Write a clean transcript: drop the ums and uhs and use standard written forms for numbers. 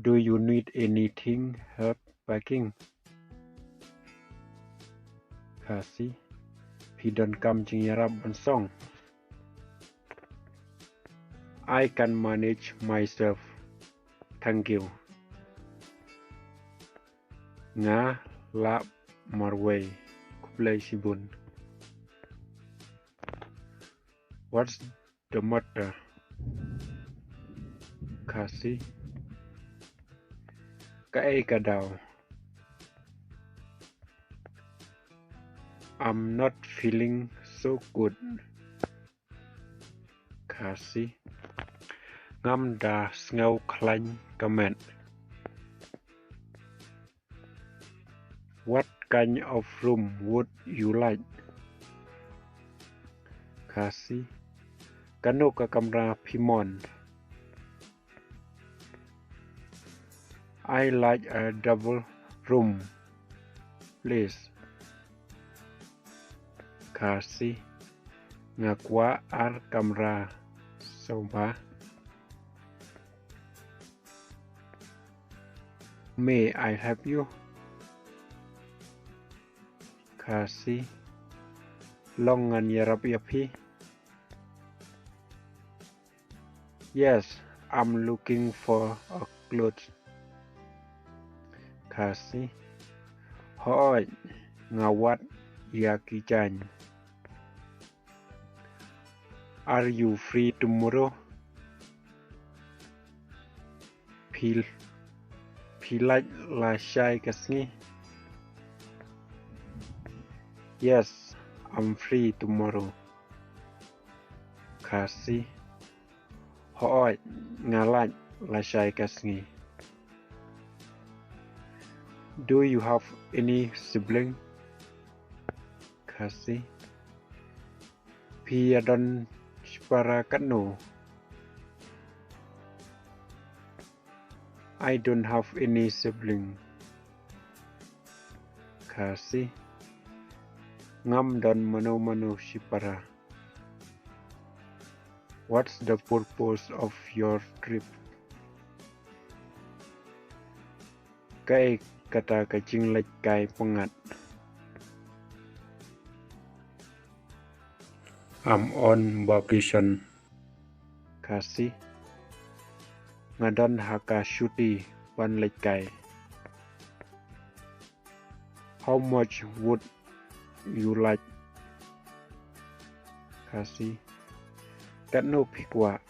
Do you need anything help packing? Kasih,พี่เดินกำจึงยรับบันซ่อง I can manage myself. Thank you. Nga la marway kuplay sibun. What's the matter? Kasih, kaay ka daw. I'm not feeling so good. Kasih, ngam da ngau khlanh comment. What kind of room would you like? Kasih, kano ka kamra phimon. I like a double room, please. Kasih, ngakwa ar kamra soba. May I help you? Kasih, longan yarap yapi. Yes, I'm looking for a clothes. Kasih, hoi ngawat yakichan. Are you free tomorrow? Pilaj la shai kasni. Yes, I'm free tomorrow. Kasih, hoi ngalaj la shai kasni. Do you have any sibling? Kasih, Piadon Sparakano. I don't have any sibling. Kasih, ngam don mano shipara. What's the purpose of your trip? Kai kata kacing lek kai pengat. I'm on vacation. Kasih, ngadon haka shuti wan lek kai. How much would you like? Kasih, kano pikwa